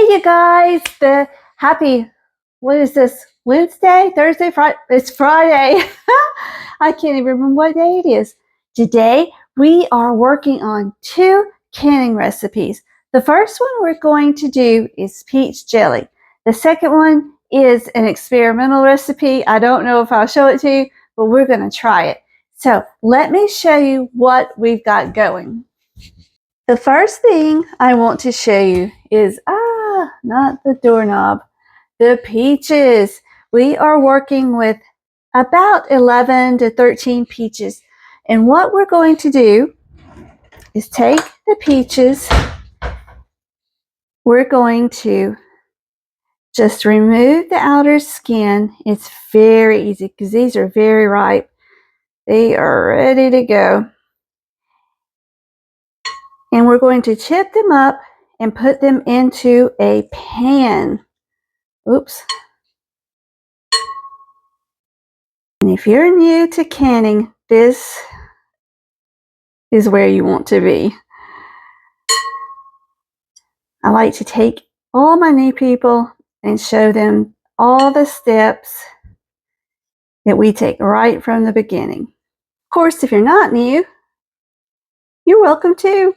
you guys, what is this, Wednesday, Thursday, Friday? It's Friday. I can't even remember what day it is. Today, we are working on 2 canning recipes. The first one we're going to do is peach jelly. The second one is an experimental recipe. I don't know if I'll show it to you, but we're going to try it. So let me show you what we've got going. The first thing I want to show you is, not the doorknob, the peaches. We are working with about 11 to 13 peaches. And what we're going to do is take the peaches. We're going to just remove the outer skin. It's very easy because these are very ripe. They are ready to go. And we're going to chip them up and put them into a pan. Oops. And if you're new to canning, this is where you want to be. I like to take all my new people and show them all the steps that we take right from the beginning. Of course, if you're not new, you're welcome to.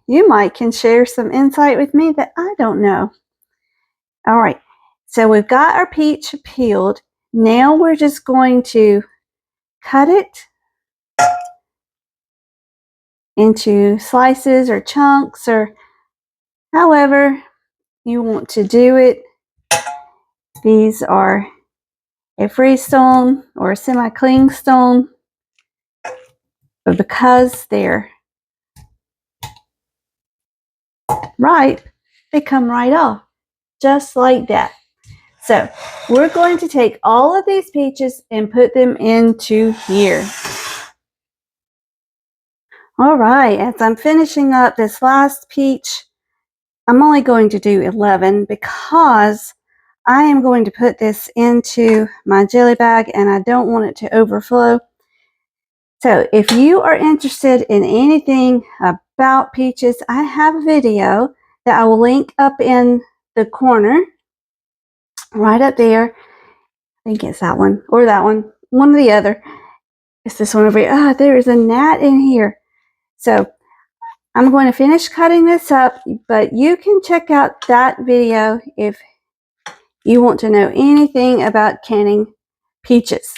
You might can share some insight with me that I don't know. All right, so we've got our peach peeled. Now we're just going to cut it into slices or chunks or however you want to do it. These are a freestone or a semi-clean stone, but because they're ripe, they come right off, just like that. So we're going to take all of these peaches and put them into here. All right, as I'm finishing up this last peach, I'm only going to do 11 because I am going to put this into my jelly bag and I don't want it to overflow. So if you are interested in anything about peaches, I have a video that I will link up in the corner, right up there. I think it's that one or that one or the other. It's this one over here. There is a gnat in here. So I'm going to finish cutting this up, but you can check out that video if you want to know anything about canning peaches.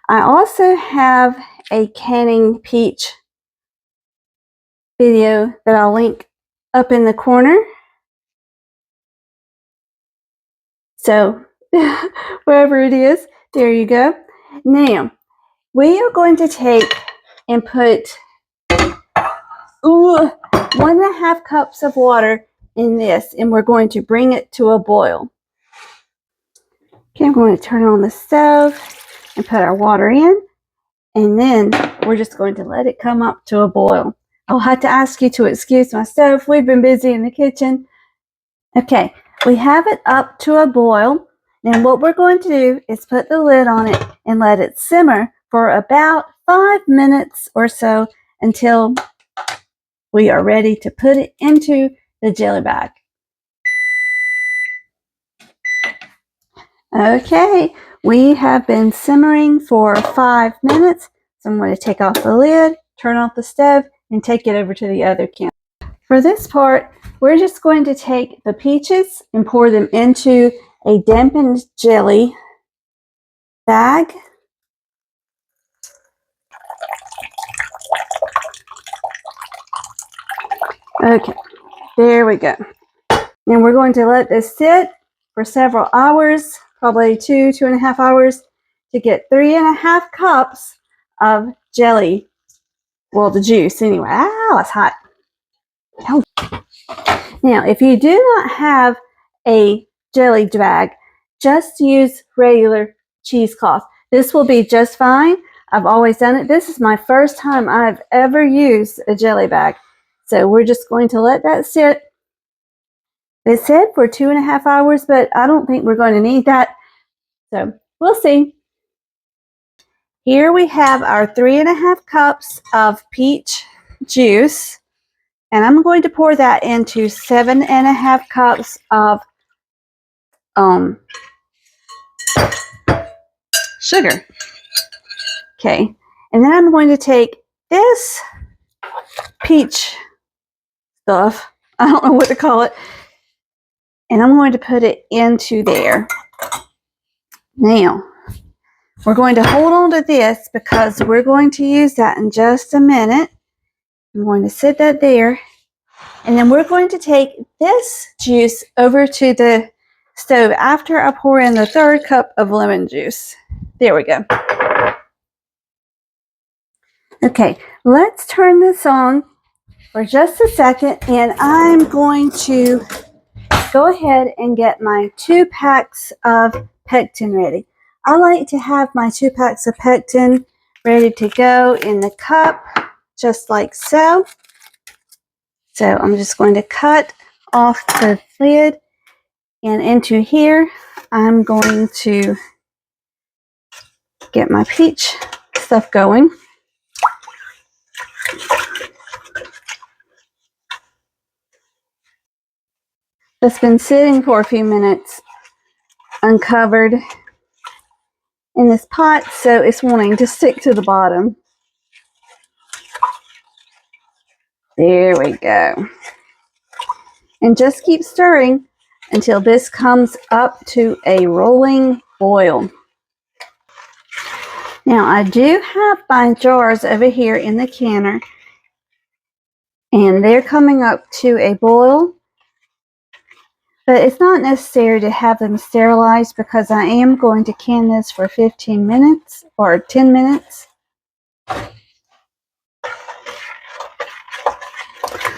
I also have a canning peach video that I'll link up in the corner. So wherever it is, there you go. Now, we are going to take and put 1.5 cups of water in this, and we're going to bring it to a boil. Okay, I'm going to turn on the stove and put our water in, and then we're just going to let it come up to a boil. I'll have to ask you to excuse my stove. We've been busy in the kitchen. Okay, we have it up to a boil. Now what we're going to do is put the lid on it and let it simmer for about 5 minutes or so until we are ready to put it into the jelly bag. Okay, we have been simmering for 5 minutes. So I'm going to take off the lid, turn off the stove, and take it over to the other can. For this part, we're just going to take the peaches and pour them into a dampened jelly bag. Okay, there we go. And we're going to let this sit for several hours, probably 2.5 hours, to get 3.5 cups of jelly. Well, the juice anyway. It's hot. Oh. Now, if you do not have a jelly bag, just use regular cheesecloth. This will be just fine. I've always done it. This is my first time I've ever used a jelly bag. So we're just going to let that sit. It said for 2.5 hours, but I don't think we're going to need that. So we'll see. Here we have our 3.5 cups of peach juice. And I'm going to pour that into 7.5 cups of sugar. Okay, and then I'm going to take this peach stuff, I don't know what to call it, and I'm going to put it into there. Now, we're going to hold on to this because we're going to use that in just a minute. I'm going to set that there, and then we're going to take this juice over to the stove after I pour in the 3rd cup of lemon juice. There we go. Okay, let's turn this on for just a second, and I'm going to go ahead and get my 2 packs of pectin ready. I like to have my 2 packs of pectin ready to go in the cup, just like so. So I'm just going to cut off the lid, and into here I'm going to get my peach stuff going. It's been sitting for a few minutes uncovered in this pot, so it's wanting to stick to the bottom. There we go. And just keep stirring until this comes up to a rolling boil. Now I do have my jars over here in the canner, and they're coming up to a boil, but it's not necessary to have them sterilized because I am going to can this for 15 minutes or 10 minutes.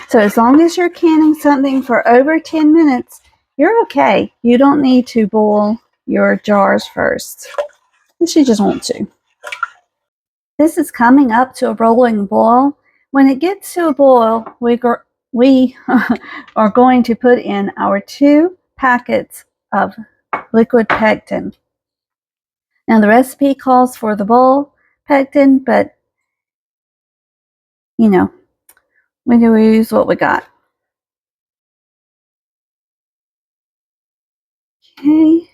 So as long as you're canning something for over 10 minutes, you're okay. You don't need to boil your jars first, unless you just want to. This is coming up to a rolling boil. When it gets to a boil, we are going to put in our 2 packets of liquid pectin. Now the recipe calls for the bowl pectin, but you know, we do use what we got. Okay,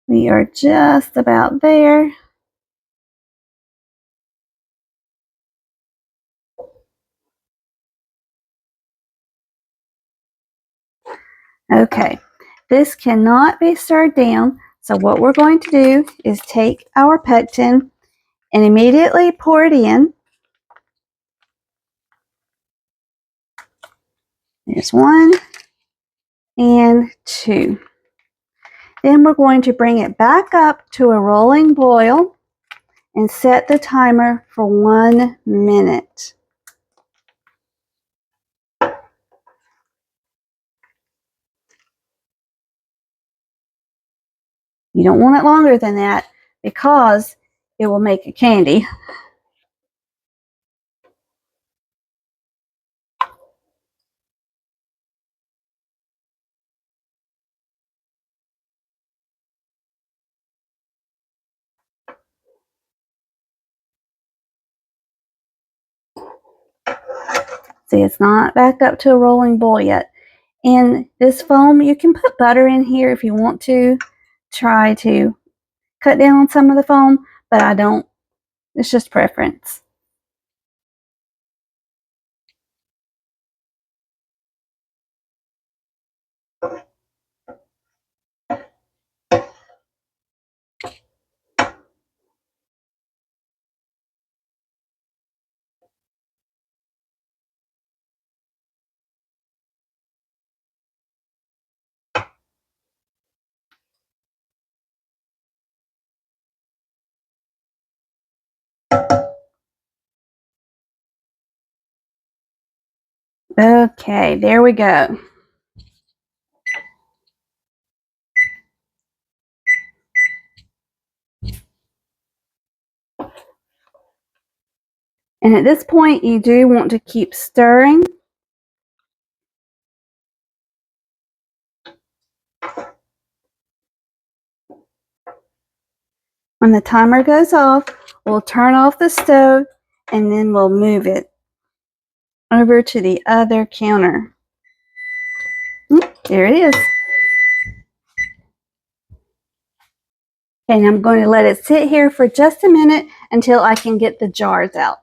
we are just about there. Okay, this cannot be stirred down, so what we're going to do is take our pectin and immediately pour it in. There's 1 and 2. Then we're going to bring it back up to a rolling boil and set the timer for 1 minute. You don't want it longer than that because it will make a candy. See, it's not back up to a rolling boil yet. And this foam, you can put butter in here if you want to try to cut down on some of the foam, but I don't. It's just preference. Okay, there we go. And at this point, you do want to keep stirring. When the timer goes off, we'll turn off the stove and then we'll move it. over to the other counter. There it is. And I'm going to let it sit here for just a minute until I can get the jars out.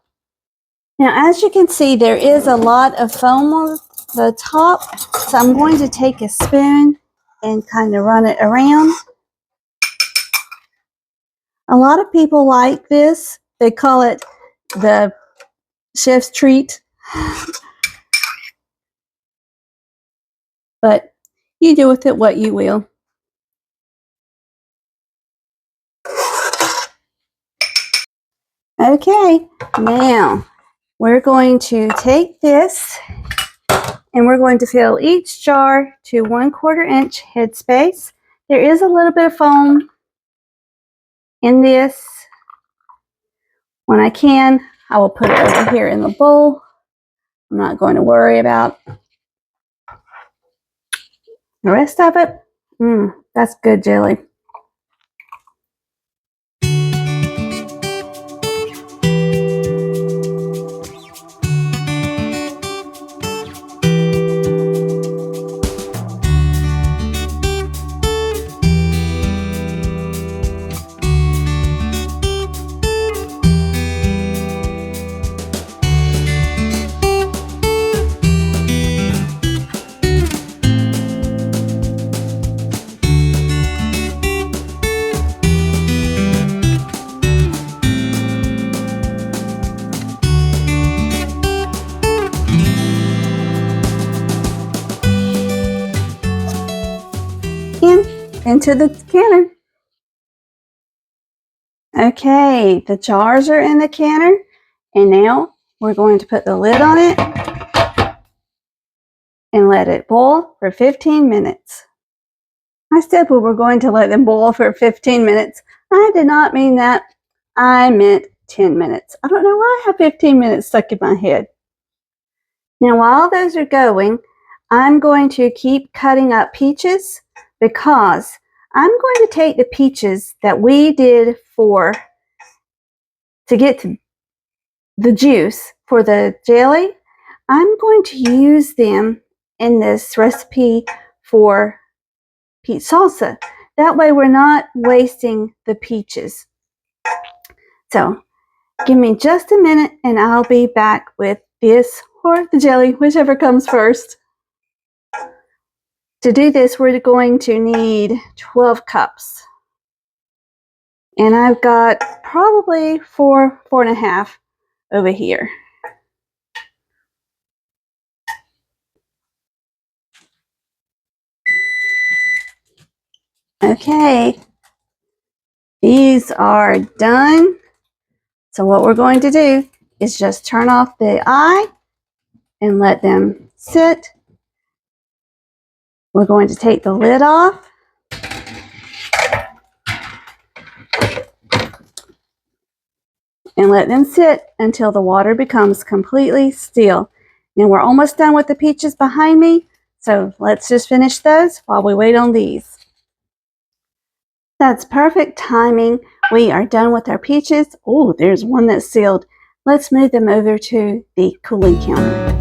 Now, as you can see, there is a lot of foam on the top, so I'm going to take a spoon and kind of run it around. A lot of people like this. They call it the chef's treat. But you do with it what you will. Okay, now we're going to take this and we're going to fill each jar to 1/4 inch headspace. There is a little bit of foam in this. When I can, I will put it over here in the bowl. I'm not going to worry about the rest of it. That's good jelly. Into the canner. Okay, the jars are in the canner, and now we're going to put the lid on it and let it boil for 15 minutes. I said we were going to let them boil for 15 minutes. I did not mean that. I meant 10 minutes. I don't know why I have 15 minutes stuck in my head. Now, while those are going, I'm going to keep cutting up peaches because I'm going to take the peaches that we did to get to the juice for the jelly. I'm going to use them in this recipe for peach salsa. That way we're not wasting the peaches. So give me just a minute and I'll be back with this or the jelly, whichever comes first. To do this, we're going to need 12 cups. And I've got probably 4.5 over here. Okay, these are done. So what we're going to do is just turn off the eye and let them sit. We're going to take the lid off. And let them sit until the water becomes completely still. Now we're almost done with the peaches behind me, so let's just finish those while we wait on these. That's perfect timing. We are done with our peaches. Oh, there's one that's sealed. Let's move them over to the cooling counter.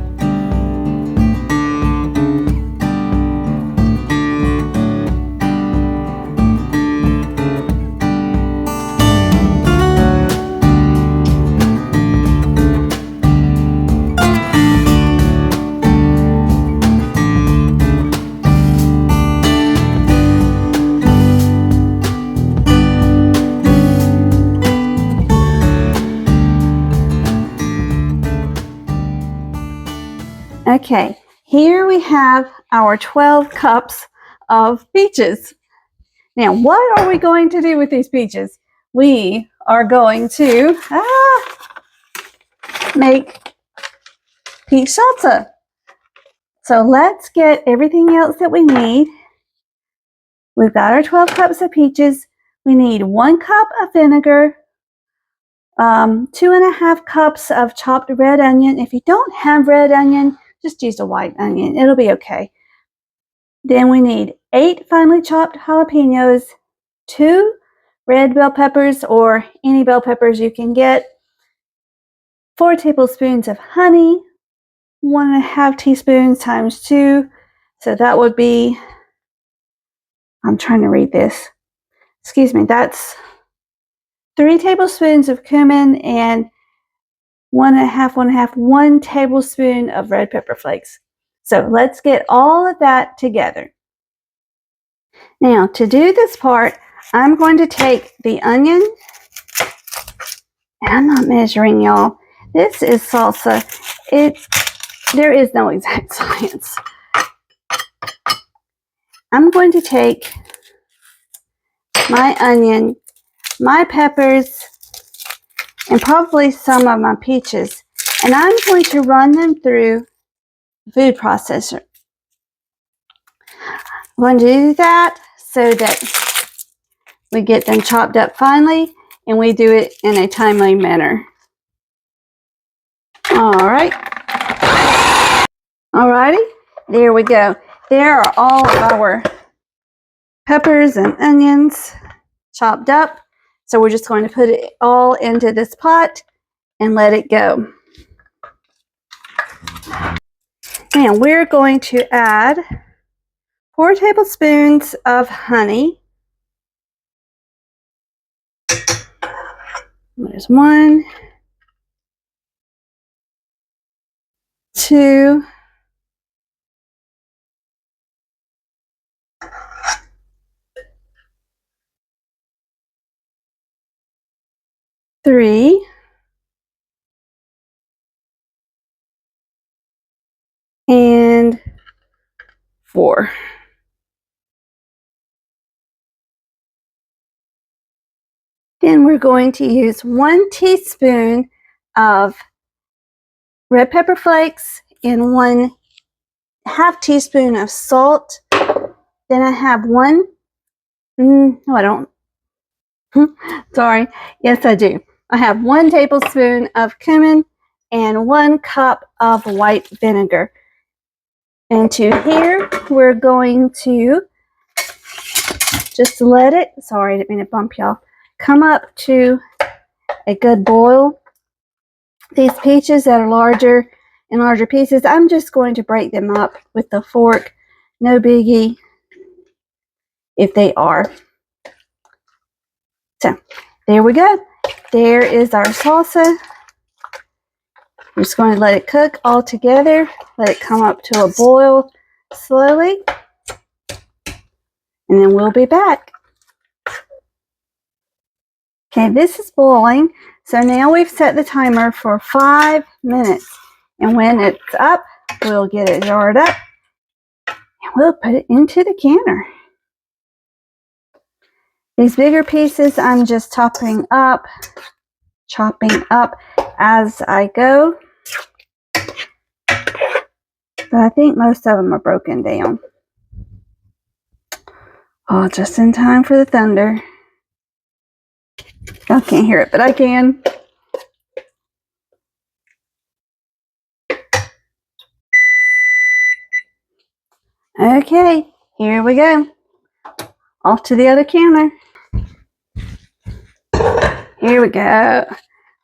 Okay, here we have our 12 cups of peaches. Now, what are we going to do with these peaches? We are going to make peach salsa. So let's get everything else that we need. We've got our 12 cups of peaches. We need 1 cup of vinegar, 2.5 cups of chopped red onion. If you don't have red onion, just use a white onion. It'll be okay. Then we need 8 finely chopped jalapenos, 2 red bell peppers or any bell peppers you can get, 4 tablespoons of honey, 1.5 teaspoons times 2. So that would be, I'm trying to read this. Excuse me, that's 3 tablespoons of cumin and 1 tablespoon of red pepper flakes. So let's get all of that together. Now to do this part, I'm going to take the onion, and I'm not measuring, y'all. This is salsa. There is no exact science. I'm going to take my onion, my peppers, and probably some of my peaches, and I'm going to run them through the food processor. I'm going to do that so that we get them chopped up finely, and we do it in a timely manner. Alrighty, there we go. There are all of our peppers and onions chopped up. So we're just going to put it all into this pot and let it go. And we're going to add 4 tablespoons of honey. There's 1, 2, 3, and 4. Then we're going to use 1 teaspoon of red pepper flakes and 1/2 teaspoon of salt. Then I have no I don't. Sorry, yes I do. I have 1 tablespoon of cumin and 1 cup of white vinegar. And to here, we're going to just let it, sorry, I didn't mean to bump y'all, come up to a good boil. These peaches that are larger and larger pieces, I'm just going to break them up with the fork. No biggie if they are. So, there we go. There is our salsa. We're just going to let it cook all together. Let it come up to a boil slowly. And then we'll be back. Okay, this is boiling. So now we've set the timer for 5 minutes. And when it's up, we'll get it jarred up. And we'll put it into the canner. These bigger pieces I'm just chopping up as I go. But I think most of them are broken down. Oh, just in time for the thunder. Y'all can't hear it, but I can. Okay, here we go. Off to the other counter. Here we go.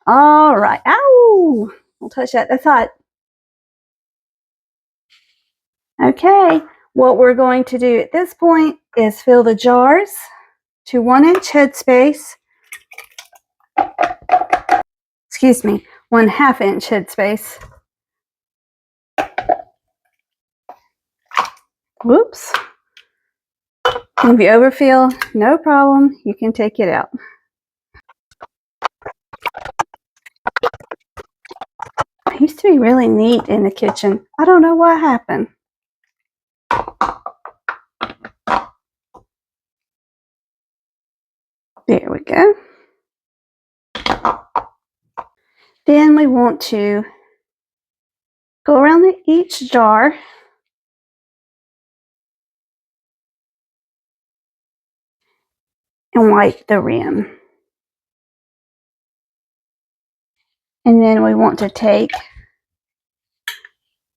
All right. Ow! Don't touch that. That's hot. Okay. What we're going to do at this point is fill the jars to 1-inch headspace. Excuse me, 1/2 inch headspace. Whoops. If you overfill, no problem. You can take it out. I used to be really neat in the kitchen. I don't know what happened. There we go. Then we want to go around each jar and wipe the rim. And then we want to take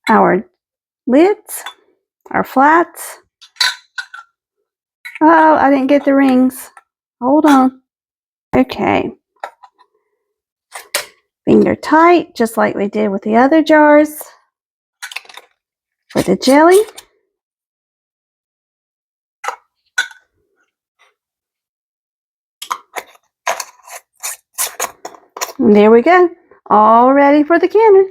our lids, our flats. Oh, I didn't get the rings. Hold on. Okay. Finger tight, just like we did with the other jars. for the jelly. And there we go, all ready for the canner.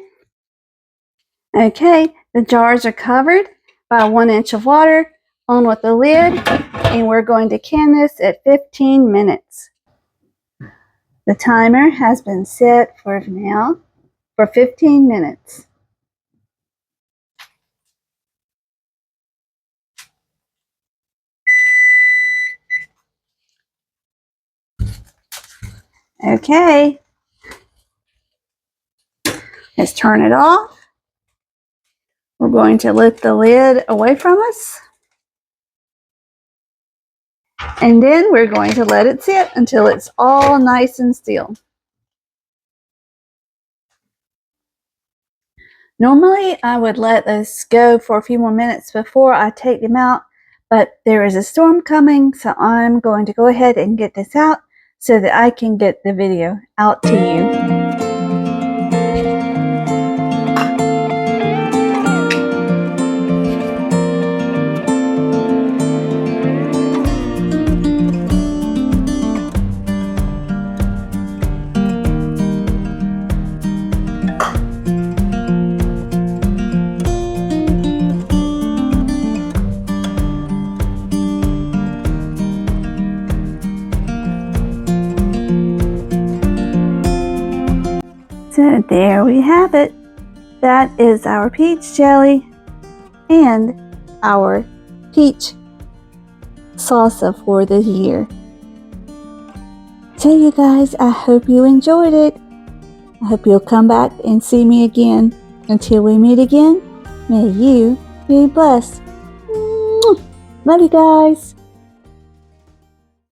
Okay, the jars are covered by 1 inch of water, on with the lid, and we're going to can this at 15 minutes. The timer has been set for now for 15 minutes. Okay, let's turn it off. We're going to lift the lid away from us. And then we're going to let it sit until it's all nice and still. Normally, I would let this go for a few more minutes before I take them out, but there is a storm coming, so I'm going to go ahead and get this out so that I can get the video out to you. So there we have it. That is our peach jelly and our peach salsa for the year. So you guys, I hope you enjoyed it. I hope you'll come back and see me again. Until we meet again, may you be blessed. Love you guys.